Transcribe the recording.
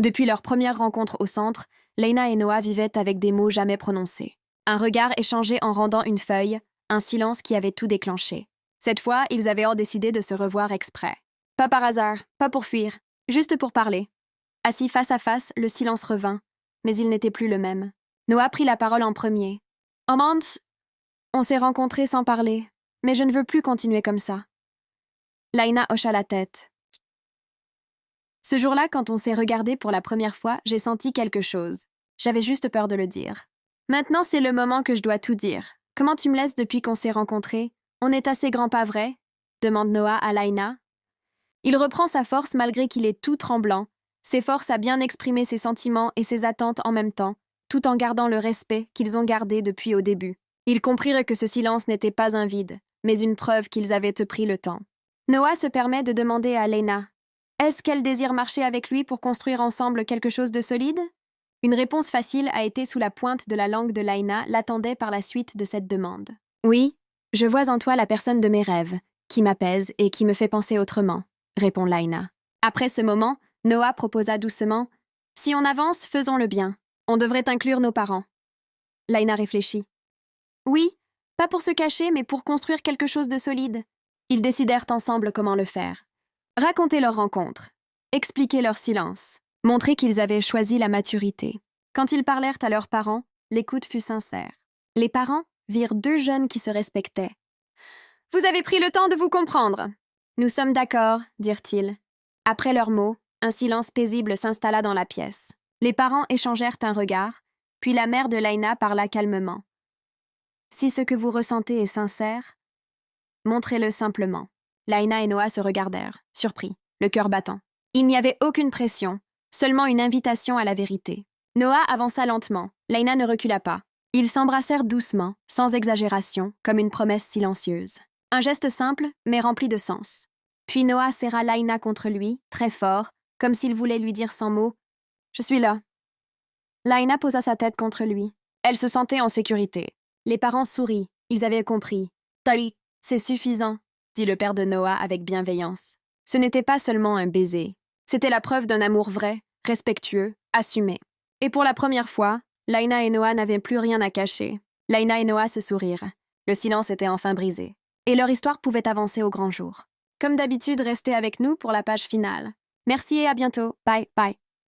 Depuis leur première rencontre au centre, Laina et Noah vivaient avec des mots jamais prononcés. Un regard échangé en rendant une feuille, un silence qui avait tout déclenché. Cette fois, ils avaient décidé de se revoir exprès. Pas par hasard, pas pour fuir, juste pour parler. Assis face à face, le silence revint, mais il n'était plus le même. Noah prit la parole en premier. « Amand, on s'est rencontrés sans parler, mais je ne veux plus continuer comme ça. » Laina hocha la tête. Ce jour-là, quand on s'est regardé pour la première fois, j'ai senti quelque chose. J'avais juste peur de le dire. Maintenant, c'est le moment que je dois tout dire. Comment tu me laisses depuis qu'on s'est rencontrés? On est assez grand, pas vrai? Demande Noah à Laina. Il reprend sa force malgré qu'il est tout tremblant, s'efforce à bien exprimer ses sentiments et ses attentes en même temps, tout en gardant le respect qu'ils ont gardé depuis au début. Ils comprirent que ce silence n'était pas un vide, mais une preuve qu'ils avaient pris le temps. Noah se permet de demander à Laina. Est-ce qu'elle désire marcher avec lui pour construire ensemble quelque chose de solide? Une réponse facile a été sous la pointe de la langue de Laina, l'attendait par la suite de cette demande. Oui, je vois en toi la personne de mes rêves, qui m'apaise et qui me fait penser autrement, répond Laina. Après ce moment, Noah proposa doucement. Si on avance, faisons-le bien. On devrait inclure nos parents. Laina réfléchit. Oui, pas pour se cacher, mais pour construire quelque chose de solide. Ils décidèrent ensemble comment le faire. Raconter leur rencontre, expliquer leur silence, montrer qu'ils avaient choisi la maturité. Quand ils parlèrent à leurs parents, l'écoute fut sincère. Les parents virent deux jeunes qui se respectaient. « Vous avez pris le temps de vous comprendre. »« Nous sommes d'accord, » dirent-ils. Après leurs mots, un silence paisible s'installa dans la pièce. Les parents échangèrent un regard, puis la mère de Laina parla calmement. « Si ce que vous ressentez est sincère, montrez-le simplement. » Laina et Noah se regardèrent, surpris, le cœur battant. Il n'y avait aucune pression, seulement une invitation à la vérité. Noah avança lentement, Laina ne recula pas. Ils s'embrassèrent doucement, sans exagération, comme une promesse silencieuse. Un geste simple, mais rempli de sens. Puis Noah serra Laina contre lui, très fort, comme s'il voulait lui dire sans mots « Je suis là ». Laina posa sa tête contre lui. Elle se sentait en sécurité. Les parents sourirent, ils avaient compris. « Tali, c'est suffisant », dit le père de Noah avec bienveillance. Ce n'était pas seulement un baiser. C'était la preuve d'un amour vrai, respectueux, assumé. Et pour la première fois, Laina et Noah n'avaient plus rien à cacher. Laina et Noah se sourirent. Le silence était enfin brisé. Et leur histoire pouvait avancer au grand jour. Comme d'habitude, restez avec nous pour la page finale. Merci et à bientôt. Bye, bye.